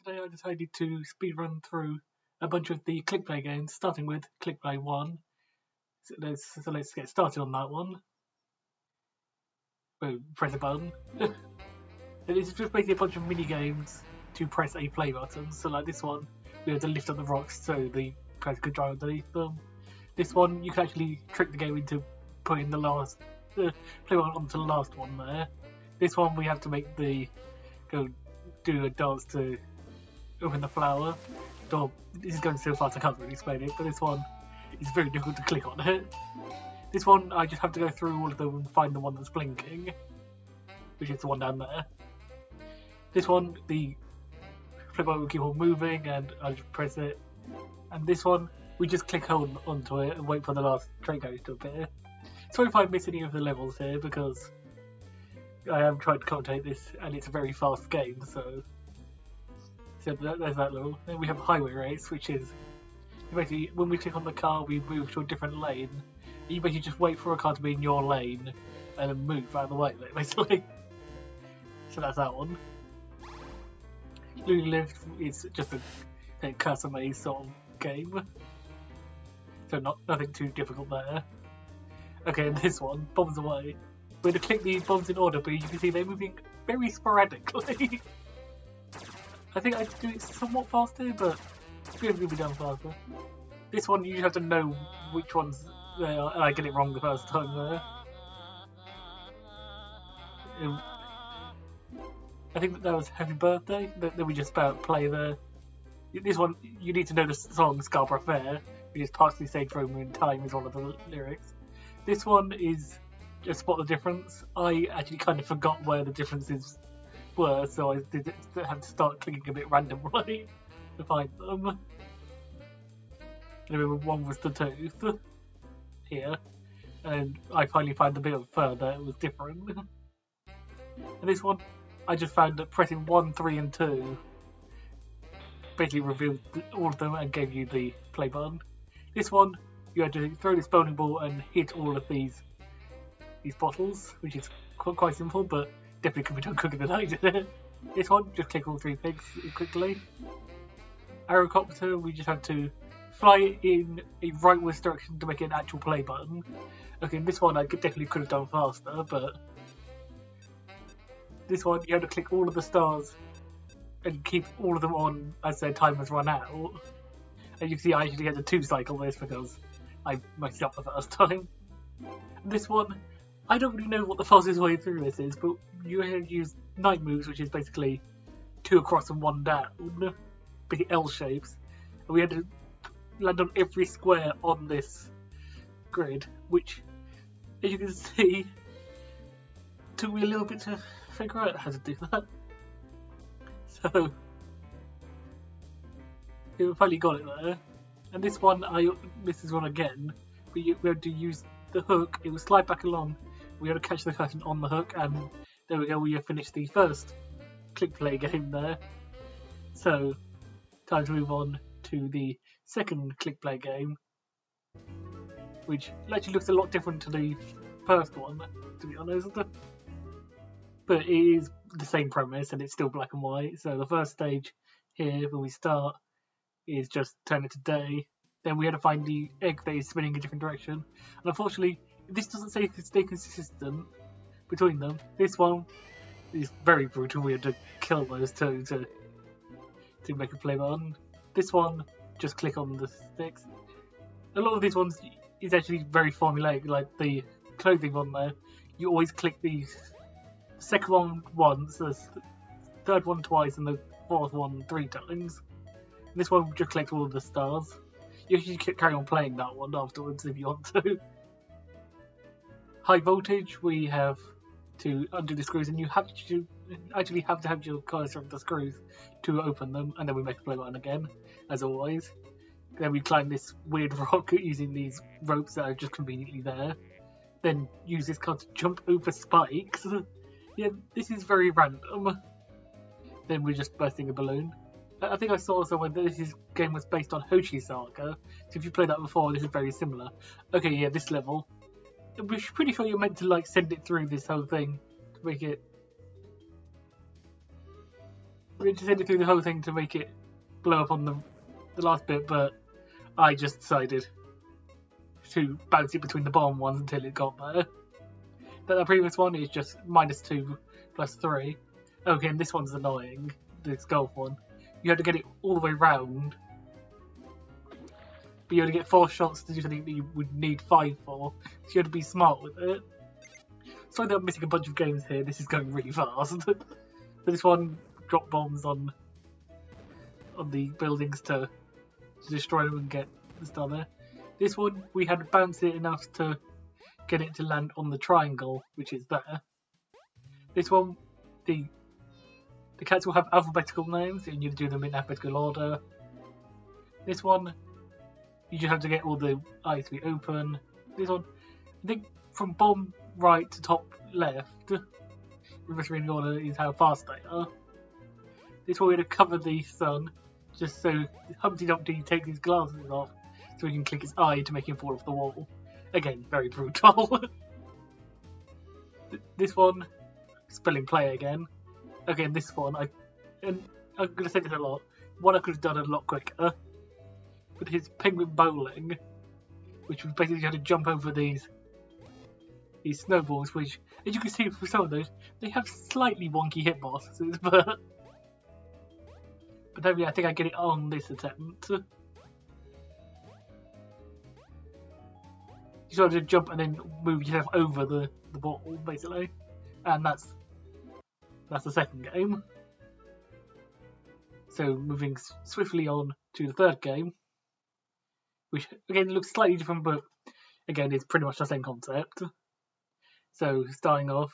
Today I decided to speedrun through a bunch of the ClickPLAY games, starting with ClickPLAY 1. So let's get started on that one. Boom, press a button. And it's just basically a bunch of mini games to press a play button. So like this one, we have to lift up the rocks so the press could drive underneath them. This one, you can actually trick the game into putting the last play button onto the last one there. This one, we have to make the go do a dance to open the flower. This is going so fast I can't really explain it, but this one is very difficult to click on it. This one I just have to go through all of them and find the one that's blinking, which is the one down there. This one, the flip button will keep on moving and I just press it. And this one, we just click onto it and wait for the last train carriage to appear. Sorry if I miss any of the levels here because I am trying to commentate this and it's a very fast game, so there's that level. Then we have Highway Race, which is basically when we click on the car, we move to a different lane. You basically just wait for a car to be in your lane and then move out of the way, basically. So that's that one. Loony Lift is just a cursor maze sort of game, so nothing too difficult there. Okay, and this one, Bombs Away. We're going to click these bombs in order, but you can see they're moving very sporadically. I think I do it somewhat faster, but it's going to be done faster. This one, you just have to know which ones they are, and I get it wrong the first time there. I think that was Happy Birthday that we just play there. This one, you need to know the song Scarborough Fair, which is partially Stage Room in Time is one of the lyrics. This one is just Spot the Difference. I actually kind of forgot where the differences were, so I did have to start clicking a bit randomly to find them. I remember one was the tooth here, and I finally found the bit further it was different. And this one, I just found that pressing 1, 3 and 2 basically revealed all of them and gave you the play button. This one, you had to throw this bowling ball and hit all of these bottles, which is quite simple, but definitely could be done quicker than I did it. This one, just click all 3 pigs quickly. Aerocopter, we just have to fly in a rightwards direction to make it an actual play button. Okay, this one I definitely could have done faster, but this one you have to click all of the stars and keep all of them on as their timers run out. And you can see I actually get the 2 cycle this because I messed up the first time. And this one, I don't really know what the fastest way through this is, but you have to use night moves, which is basically 2 across and 1 down, big L shapes. And we had to land on every square on this grid, which, as you can see, took me a little bit to figure out how to do that. So, we finally got it there. And this one, I missed this one again. We had to use the hook, it would slide back along. We had to catch the curtain on the hook, and there we go, we have finished the first ClickPLAY game there. So, time to move on to the second ClickPLAY game, which actually looks a lot different to the first one, to be honest. But it is the same premise, and it's still black and white. So the first stage here, when we start, is just turn it to day. Then we had to find the egg that is spinning in a different direction. And unfortunately, this doesn't stay consistent between them. This one is very brutal. We had to kill those 2 to make a play button. This one, just click on the sticks. A lot of these ones is actually very formulaic, like the clothing one there. You always click the second one once, the third one twice, and the fourth one 3 times. And this one just collects all of the stars. You should carry on playing that one afterwards if you want to. High voltage, we have to undo the screws, and you have to actually have to have your cursor on the screws to open them, and then we make a play button again, as always. Then we climb this weird rock using these ropes that are just conveniently there. Then use this card to jump over spikes. Yeah, this is very random. Then we're just bursting a balloon. I think I saw somewhere that this game was based on Hoshi Saga, so if you played that before, this is very similar. Okay, yeah, this level. We're pretty sure you're meant to like send it through this whole thing to make it We just had to do the whole thing to make it blow up on the last bit, but I just decided to bounce it between the bottom ones until it got there. But the previous one is just -2 plus 3. Okay, and this one's annoying, this golf one. You had to get it all the way round. But you had to get 4 shots to do something that you would need 5 for. So you had to be smart with it. Sorry that I'm missing a bunch of games here, this is going really fast. But this one, drop bombs on the buildings to destroy them and get the star there. This one, we had to bounce it enough to get it to land on the triangle, which is there. This one, the cats will have alphabetical names, and you do them in alphabetical order. This one, you just have to get all the eyes to be open. This one, I think from bottom right to top left, reversing in order is how fast they are. This one, we had to cover the sun, just so Humpty Dumpty takes his glasses off, so we can click his eye to make him fall off the wall. Again, very brutal. This one, spelling play again. Again, this one, and I'm going to say this a lot, one I could have done a lot quicker. But his penguin bowling, which was basically you had to jump over these snowballs, which, as you can see from some of those, they have slightly wonky hitboxes, but anyway, I think I get it on this attempt. You sort of jump and then move yourself over the ball, basically. And that's the second game. So moving swiftly on to the third game, which again looks slightly different, but again is pretty much the same concept. So starting off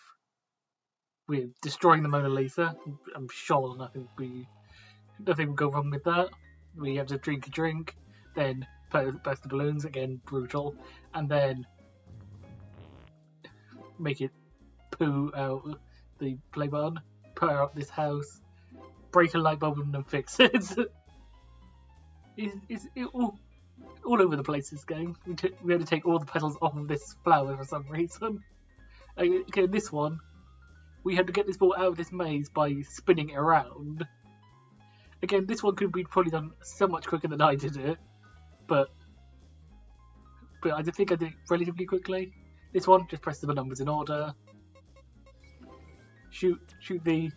with destroying the Mona Lisa. I'm sure nothing will go wrong with that. We have to drink a drink, then burst the balloons, again brutal, and then make it poo out the play button, power up this house, break a light bulb and then fix it. It's all over the place, this game. We had to take all the petals off of this flower for some reason. Okay, this one, we had to get this ball out of this maze by spinning it around. Again, this one could be probably done so much quicker than I did it, but I think I did it relatively quickly. This one, just press the numbers in order. Shoot the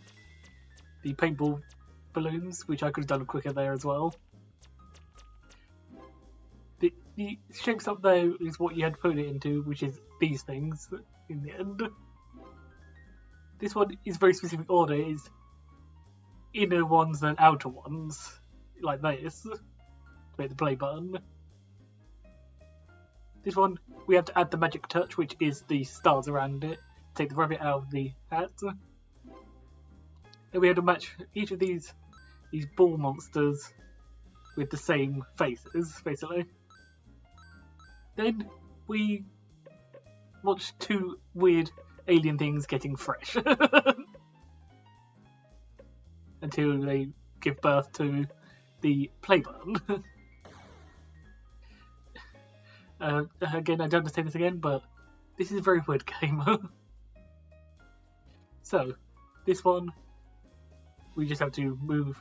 paintball balloons, which I could have done quicker there as well. The shapes up there is what you had to put it into, which is these things in the end. This one is very specific order, it is inner ones and outer ones, like this, to make the play button. This one, we had to add the magic touch, which is the stars around it, take the rabbit out of the hat. Then we had to match each of these ball monsters with the same faces, basically. Then we watched 2 weird alien things getting fresh. Until they give birth to the play button. Again, I don't understand this again, but this is a very weird game. So, this one, we just have to move,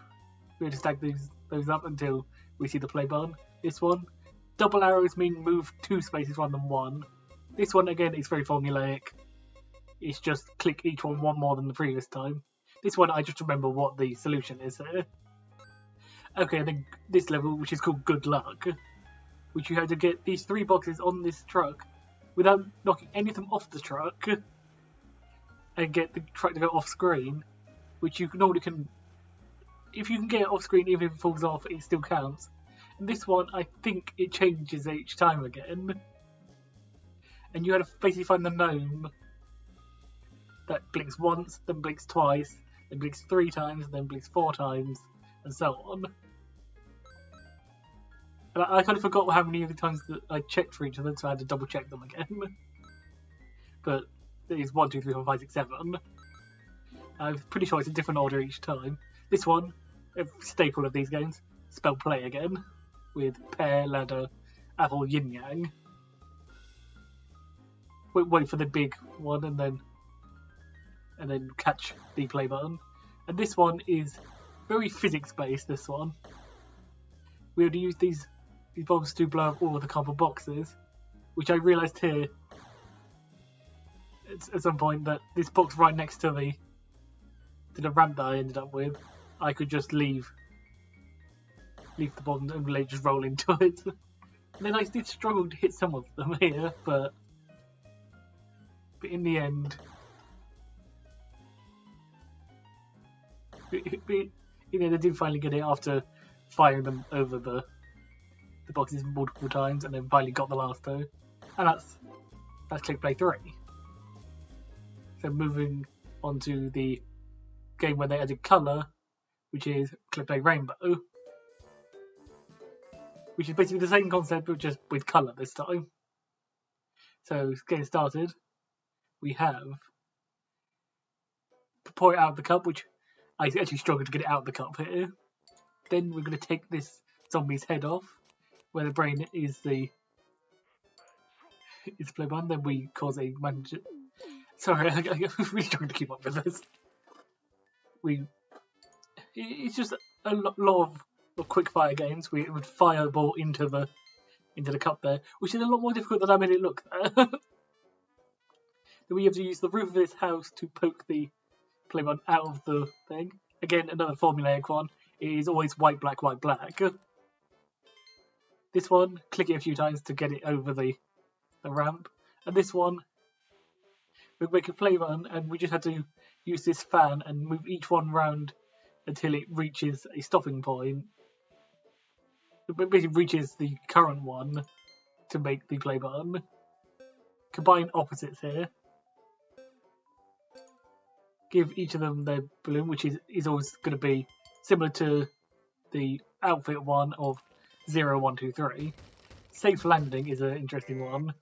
we have to stack those up until we see the play button. This one, double arrows mean move 2 spaces rather than 1. This one, again, is very formulaic. It's just click each one more than the previous time. This one, I just remember what the solution is here. Okay, and then this level, which is called Good Luck, which you have to get these 3 boxes on this truck without knocking any of them off the truck, and get the truck to go off screen, which you can if you can get it off screen, even if it falls off, it still counts. And this one, I think it changes each time again. And you had to basically find the gnome that blinks once, then blinks twice, then blinks 3 times, then blinks 4 times, and so on. And I kind of forgot how many of the times that I checked for each of them, so I had to double check them again. But it is 1, 2, 3, 4, 5, 6, 7. I'm pretty sure it's a different order each time. This one, a staple of these games, spell play again, with pear, ladder, apple, yin yang. Wait for the big one and then catch the play button. And this one is very physics-based, this one. We had to use these bombs to blow up all of the cardboard boxes, which I realised here at some point that this box right next to the ramp that I ended up with, I could just leave the bomb and really just roll into it. And then I did struggle to hit some of them here, but in the end, I did finally get it after firing them over the boxes multiple times, and then finally got the last two. And that's ClickPLAY 3. So moving on to the game where they added colour, which is ClickPLAY Rainbow, which is basically the same concept but just with colour this time. So getting started, we have pour it out of the cup, which I actually struggled to get it out of the cup here. Then we're going to take this zombie's head off, where the brain is the play button. Then we cause a manager. Sorry, I'm really struggling to keep up with this. It's just a lot of quick fire games. We would fireball into the cup there, which is a lot more difficult than I made it look. Then we have to use the roof of this house to poke the play button out of the thing. Again, another formulaic one. It is always white, black, white, black. This one, click it a few times to get it over the ramp. And this one, we make a play button and we just had to use this fan and move each one round until it reaches a stopping point. It basically reaches the current one to make the play button. Combine opposites here. Give each of them their balloon, which is always going to be similar to the outfit one of 0, 1, 2, 3. Safe landing is an interesting one.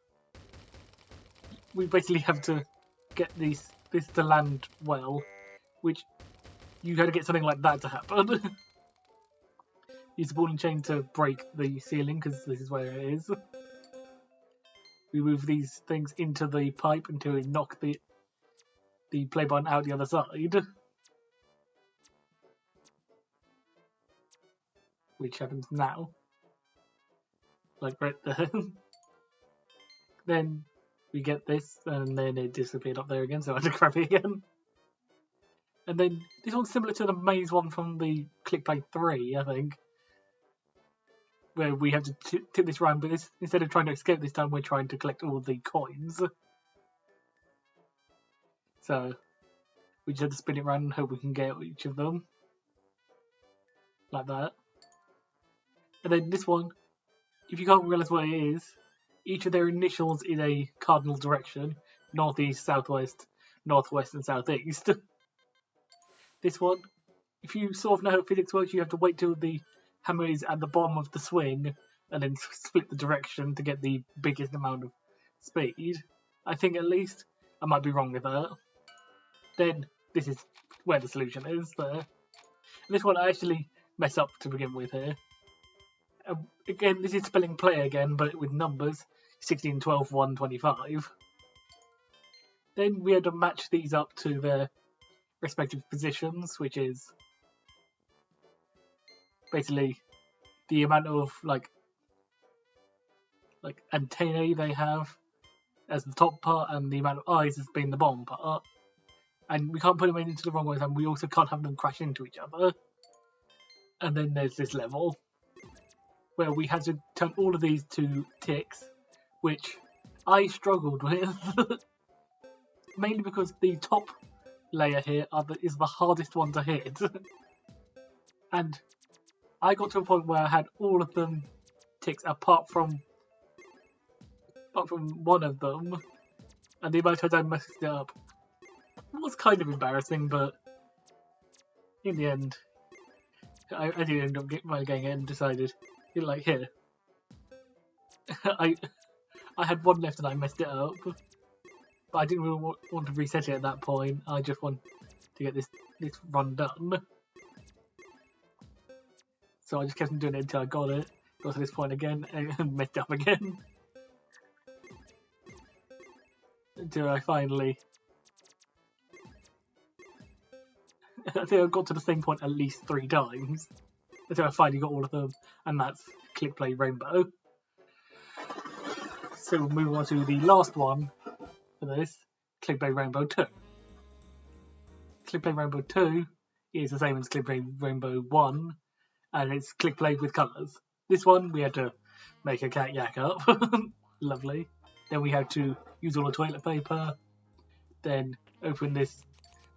We basically have to get this to land well, which you had to get something like that to happen. Use the ball and chain to break the ceiling, because this is where it is. We move these things into the pipe until we knock the play button out the other side. Which happens now. Like right there. Then we get this, and then it disappeared up there again, so I had to grab it again. And then this one's similar to the maze one from the ClickPLAY 3, I think. Where we have to tip this round, but instead of trying to escape this time, we're trying to collect all the coins. So we just have to spin it around and hope we can get each of them. Like that. And then this one, if you can't realise what it is, each of their initials is a cardinal direction. Northeast, southwest, northwest and southeast. This one, if you sort of know how physics works, you have to wait till the hammer is at the bottom of the swing and then split the direction to get the biggest amount of speed. I think at least. I might be wrong with that. Then this is where the solution is there. And this one I actually mess up to begin with here. Again, this is spelling play again, but with numbers 16, 12, 1, 25. Then we had to match these up to their respective positions, which is basically the amount of like antennae they have as the top part and the amount of eyes as being the bottom part. And we can't put them into the wrong way, and we also can't have them crash into each other. And then there's this level where we had to turn all of these to ticks, which I struggled with. Mainly because the top layer here is the hardest one to hit. And I got to a point where I had all of them ticks apart from one of them, and the amount of times I messed it up was kind of embarrassing, but in the end, I did end up getting it and decided, like, here. I had one left and I messed it up, but I didn't really want to reset it at that point. I just want to get this run done. So I just kept on doing it until I got to this point again, and messed up again. Until I finally I think I got to the same point at least 3 times until I finally got all of them, and that's ClickPLAY Rainbow. So we'll move on to the last one for this, ClickPLAY Rainbow 2. ClickPLAY Rainbow 2 is the same as ClickPLAY Rainbow 1, and it's ClickPLAY with colours. This one we had to make a cat yak up. Lovely. Then we had to use all the toilet paper, then open this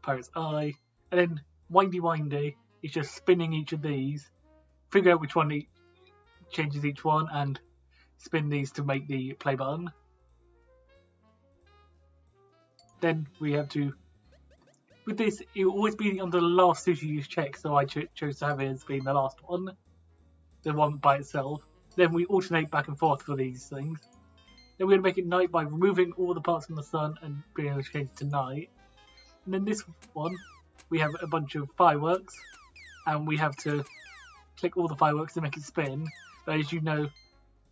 pirate's eye, and then windy is just spinning each of these, figure out which one changes each one, and spin these to make the play button. Then we have to, with this, it will always be under the last sushi use check, so I chose to have it as being the last one, the one by itself. Then we alternate back and forth for these things. Then we're going to make it night by removing all the parts from the sun and being able to change it to night. And then this one, we have a bunch of fireworks, and we have to click all the fireworks to make it spin. But as you know,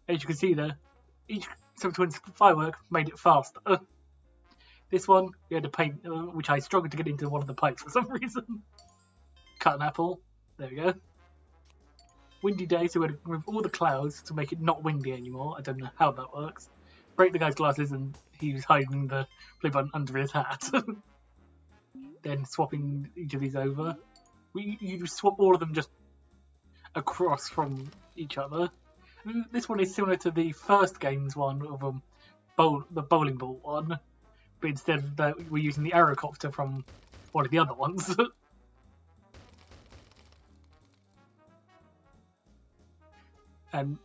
as you can see there, each subsequent firework made it faster. This one, we had to paint, which I struggled to get into one of the pipes for some reason. Cut an apple. There we go. Windy day, so we had to remove all the clouds to make it not windy anymore. I don't know how that works. Break the guy's glasses, and he was hiding the play button under his hat. Then swapping each of these over. You swap all of them just across from each other. And this one is similar to the first game's one of the bowling ball one, but instead of that, we're using the aerocopter from one of the other ones. And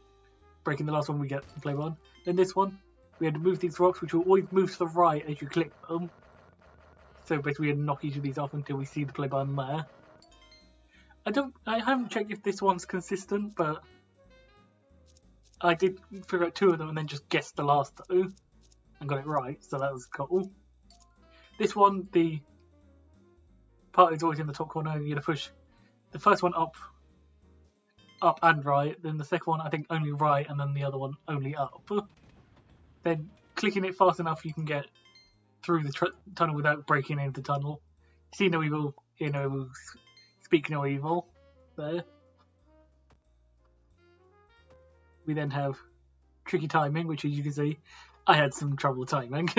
breaking the last one, we get the play button. Then this one, we had to move these rocks, which will always move to the right as you click them. So basically we had to knock each of these off until we see the play button there. I haven't checked if this one's consistent, but I did figure out 2 of them and then just guessed the last 2 and got it right, so that was cool. This one, the part is always in the top corner, and you're going to push the first one up and right, then the second one I think only right, and then the other one only up. Then clicking it fast enough you can get through the tunnel without breaking into the tunnel. See no evil, hear no evil, speak no evil. There. We then have tricky timing, which as you can see, I had some trouble timing.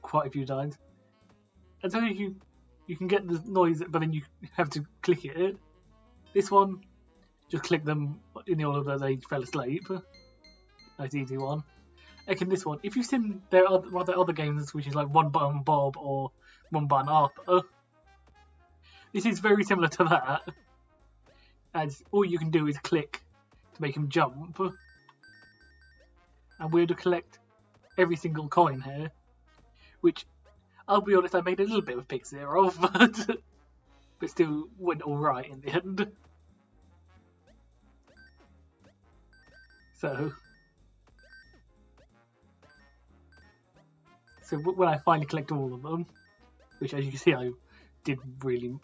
Quite a few times. And so you can get the noise, but then you have to click it. This one, just click them in the order that they fell asleep. Nice easy one. Again, this one, if you've seen their other games, which is like One Button Bob or One Button Arthur, this is very similar to that. As all you can do is click to make him jump. And we're to collect every single coin here, which, I'll be honest, I made a little bit of a pixie of, but still went alright in the end. So when I finally collect all of them, which as you can see I didn't really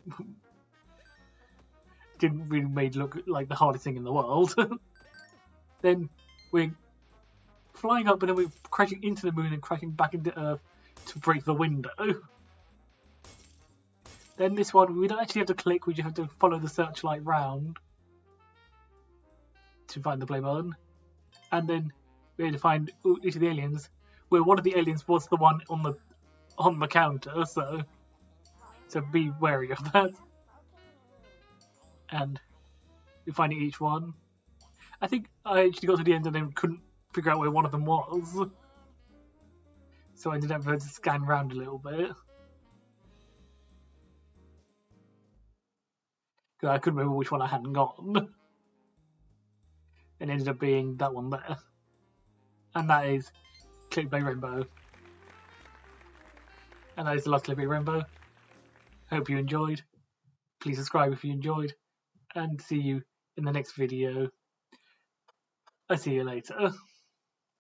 make look like the hardest thing in the world, then we're flying up and then we're crashing into the moon and crashing back into Earth to break the window. Then this one, we don't actually have to click, we just have to follow the searchlight round to find the play button. And then we had to find each of the aliens, where one of the aliens was the one on the counter, so be wary of that. And we're finding each one. I think I actually got to the end and then couldn't figure out where one of them was, so I ended up having to scan around a little bit. Because I couldn't remember which one I hadn't gotten. And ended up being that one there. And that is ClickPLAY Rainbow. And that is the last ClickPLAY Rainbow. Hope you enjoyed. Please subscribe if you enjoyed. And see you in the next video. I'll see you later.